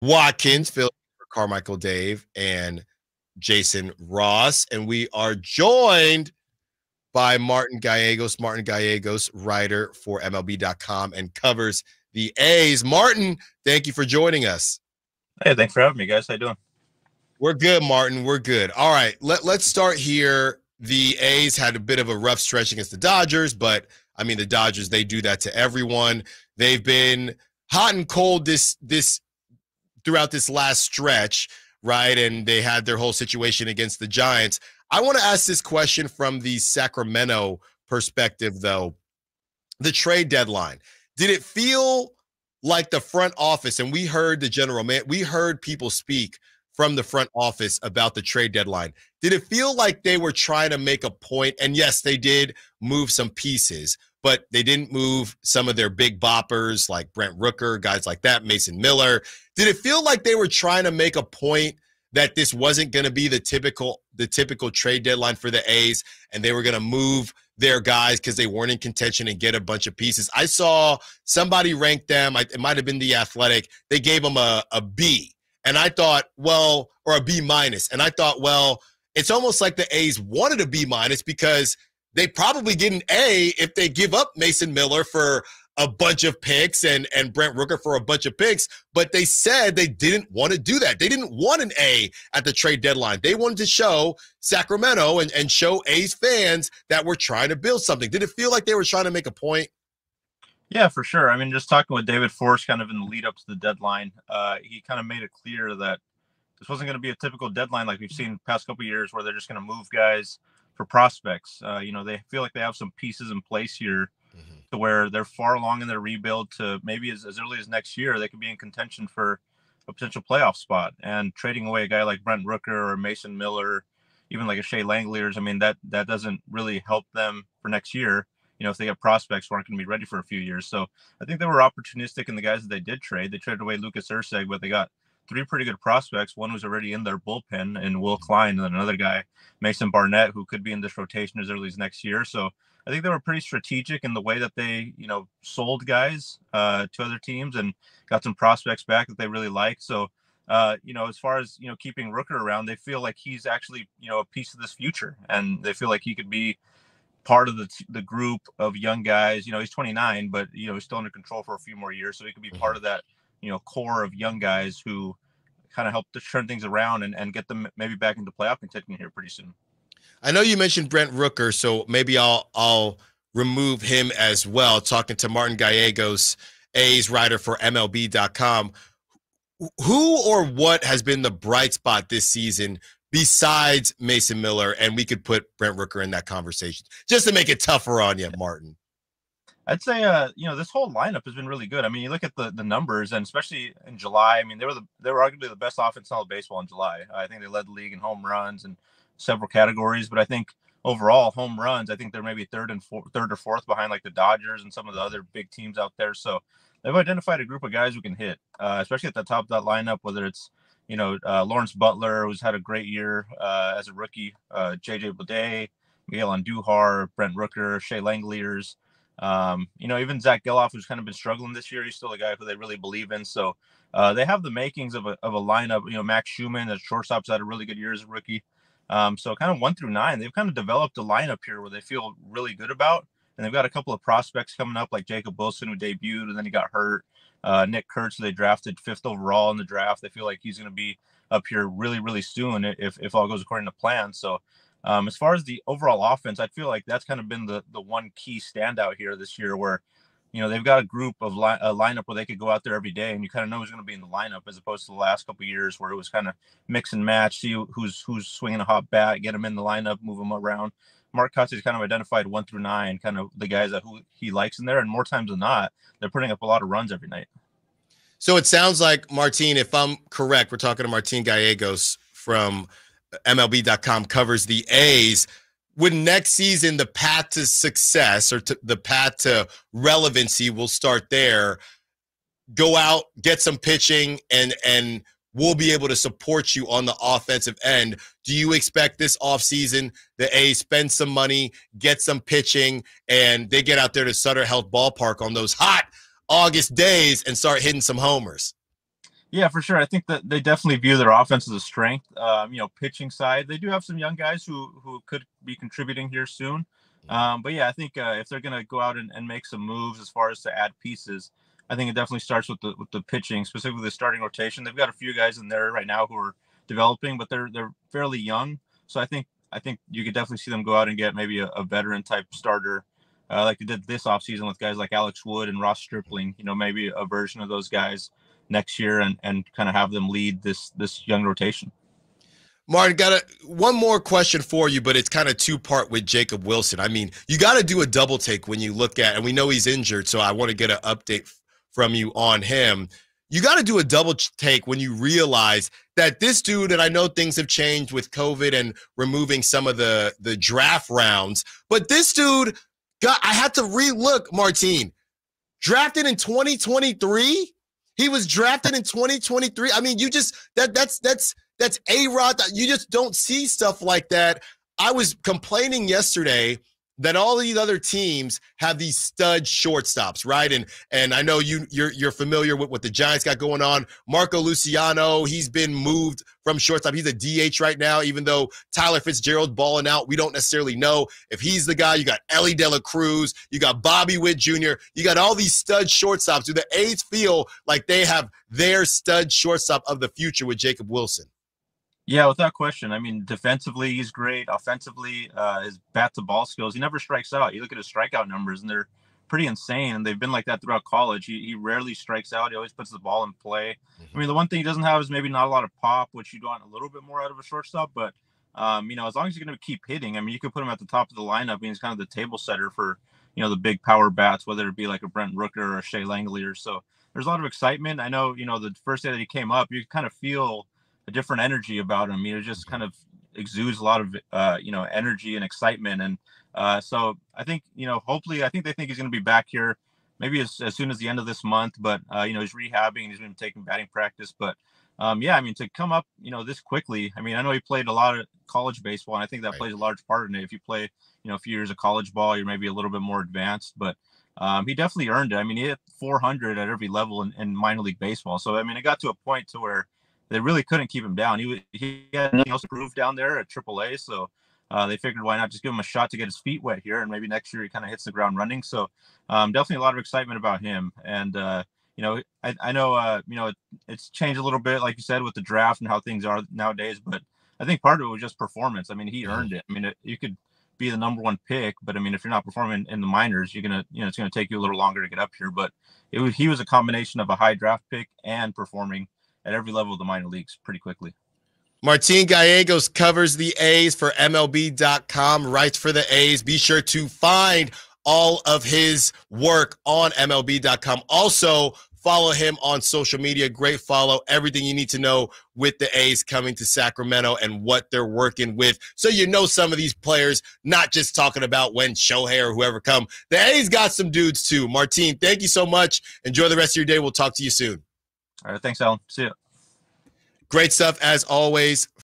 Watkins, filling in for Carmichael Dave and Jason Ross. And we are joined by Martín Gallegos. Martín Gallegos, writer for MLB.com and covers the A's. Martin, thank you for joining us. Hey, thanks for having me, guys. How you doing? We're good, Martin. We're good. All right, let's start here. The A's had a bit of a rough stretch against the Dodgers, but I mean, the Dodgers, they do that to everyone. They've been hot and cold this throughout this last stretch, right? And they had their whole situation against the Giants. I want to ask this question from the Sacramento perspective, though. The trade deadline. Did it feel like the front office, and we heard the general man, we heard people speak from the front office about the trade deadline. Did it feel like they were trying to make a point? And yes, they did move some pieces, but they didn't move some of their big boppers like Brent Rooker, guys like that, Mason Miller. Did it feel like they were trying to make a point that this wasn't going to be the typical trade deadline for the A's, and they were going to move their guys because they weren't in contention and get a bunch of pieces? I saw somebody rank them. It might have been The Athletic. They gave them a B. And I thought, well, or a B minus. And I thought, well, it's almost like the A's wanted a B minus because they probably get an A if they give up Mason Miller for a bunch of picks and Brent Rooker for a bunch of picks. But they said they didn't want to do that. They didn't want an A at the trade deadline. They wanted to show Sacramento and show A's fans that we're trying to build something. Did it feel like they were trying to make a point? Yeah, for sure. I mean, just talking with David Force kind of in the lead up to the deadline, he kind of made it clear that this wasn't going to be a typical deadline like we've seen the past couple of years where they're just going to move guys for prospects. They feel like they have some pieces in place here to where they're far along in their rebuild to maybe as early as next year, they could be in contention for a potential playoff spot. And trading away a guy like Brent Rooker or Mason Miller, even like a Shea Langeliers, I mean, that doesn't really help them for next year. If they get prospects who aren't going to be ready for a few years. So I think they were opportunistic in the guys that they did trade. They traded away Lucas Erceg, but they got three pretty good prospects. One was already in their bullpen, and Will Klein, and then another guy, Mason Barnett, who could be in this rotation as early as next year. So I think they were pretty strategic in the way that they, sold guys to other teams and got some prospects back that they really like. So, as far as, keeping Rooker around, they feel like he's actually, a piece of this future, and they feel like he could be part of the group of young guys. He's 29, but he's still under control for a few more years, so he could be part of that core of young guys who kind of help to turn things around and get them maybe back into playoff contention here pretty soon. I know you mentioned Brent Rooker, so maybe I'll remove him as well. Talking to Martín Gallegos, A's writer for MLB.com. Who or what has been the bright spot this season besides Mason Miller? And we could put Brent Rooker in that conversation just to make it tougher on you, Martin. I'd say, this whole lineup has been really good. I mean, you look at the numbers, and especially in July, I mean, they were arguably the best offense in all of baseball in July. I think they led the league in home runs and several categories, but I think overall home runs, I think they're maybe third or fourth behind like the Dodgers and some of the other big teams out there. So they've identified a group of guys who can hit, especially at the top of that lineup, whether it's Lawrence Butler, who's had a great year as a rookie, JJ Bleday, Miguel Andujar, Brent Rooker, Shea Langeliers, even Zach Geloff, who's kind of been struggling this year. He's still a guy who they really believe in. So they have the makings of a lineup. Max Schumann, as shortstop's had a really good year as a rookie. So kind of 1 through 9, they've kind of developed a lineup here where they feel really good about. And they've got a couple of prospects coming up like Jacob Wilson, who debuted and then he got hurt. Nick Kurtz, who they drafted 5th overall in the draft. They feel like he's going to be up here really, really soon if all goes according to plan. So as far as the overall offense, I feel like that's kind of been the one key standout here this year where, they've got a group of a lineup where they could go out there every day and you kind of know who's going to be in the lineup, as opposed to the last couple of years where it was kind of mix and match, see who's swinging a hot bat, get them in the lineup, move them around. Mark Cutsy's kind of identified 1 through 9, kind of the guys that who he likes in there. And more times than not, they're putting up a lot of runs every night. So it sounds like, Martin, if I'm correct, we're talking to Martín Gallegos from MLB.com, covers the A's. Would next season the path to success or the path to relevancy will start there? Go out, get some pitching, and we'll be able to support you on the offensive end. Do you expect this offseason the A's spend some money, get some pitching, and they get out there to Sutter Health Ballpark on those hot August days and start hitting some homers? Yeah, for sure. I think that they definitely view their offense as a strength. Pitching side, they do have some young guys who could be contributing here soon. But yeah, I think if they're going to go out and make some moves as far as to add pieces, I think it definitely starts with the pitching, specifically the starting rotation. They've got a few guys in there right now who are developing, but they're fairly young. So I think you could definitely see them go out and get maybe a veteran type starter, like they did this offseason with guys like Alex Wood and Ross Stripling. Maybe a version of those guys next year and kind of have them lead this young rotation. Martin, got one more question for you, but it's kind of two-part with Jacob Wilson. I mean, you got to do a double take when you look at, and we know he's injured, so I want to get an update from you on him. You got to do a double take when you realize that this dude, and I know things have changed with COVID and removing some of the draft rounds, but this dude I had to re-look, Martin, drafted in 2023. He was drafted in 2023. I mean, you just that's A-Rod. You just don't see stuff like that. I was complaining yesterday that all these other teams have these stud shortstops, right? And I know you're familiar with what the Giants got going on. Marco Luciano, he's been moved from shortstop. He's a DH right now, even though Tyler Fitzgerald's balling out. We don't necessarily know if he's the guy. You got Ellie De La Cruz. You got Bobby Witt Jr. You got all these stud shortstops. Do the A's feel like they have their stud shortstop of the future with Jacob Wilson? Yeah, without question. I mean, defensively, he's great. Offensively, his bat to ball skills, he never strikes out. You look at his strikeout numbers, and they're pretty insane. And they've been like that throughout college. He rarely strikes out. He always puts the ball in play. I mean, the one thing he doesn't have is maybe not a lot of pop, which you'd want a little bit more out of a shortstop. But, as long as you're going to keep hitting, I mean, you could put him at the top of the lineup. I mean, he's kind of the table setter for, the big power bats, whether it be like a Brent Rooker or a Shea Langeliers. So there's a lot of excitement. I know, the first day that he came up, you kind of feel a different energy about him. Just kind of exudes a lot of energy and excitement. And so I think hopefully I think they think he's going to be back here maybe as soon as the end of this month. But he's rehabbing. He's been taking batting practice. But to come up this quickly. I mean, I know he played a lot of college baseball, and I think that plays a large part in it. If you play a few years of college ball, you're maybe a little bit more advanced. But he definitely earned it. I mean, he hit 400 at every level in minor league baseball. So I mean, it got to a point to where they really couldn't keep him down. He had nothing else to prove down there at AAA, so they figured why not just give him a shot to get his feet wet here, and maybe next year he kind of hits the ground running. So definitely a lot of excitement about him. And I know it's changed a little bit, like you said, with the draft and how things are nowadays. But I think part of it was just performance. I mean, he earned it. I mean, you could be the number one pick, but I mean, if you're not performing in the minors, you're gonna it's gonna take you a little longer to get up here. But he was a combination of a high draft pick and performing at every level of the minor leagues pretty quickly. Martín Gallegos covers the A's for MLB.com, writes for the A's. Be sure to find all of his work on MLB.com. Also, follow him on social media. Great follow. Everything you need to know with the A's coming to Sacramento and what they're working with. So you know some of these players, not just talking about when Shohei or whoever come. The A's got some dudes too. Martín, thank you so much. Enjoy the rest of your day. We'll talk to you soon. All right. Thanks, Alan. See ya. Great stuff as always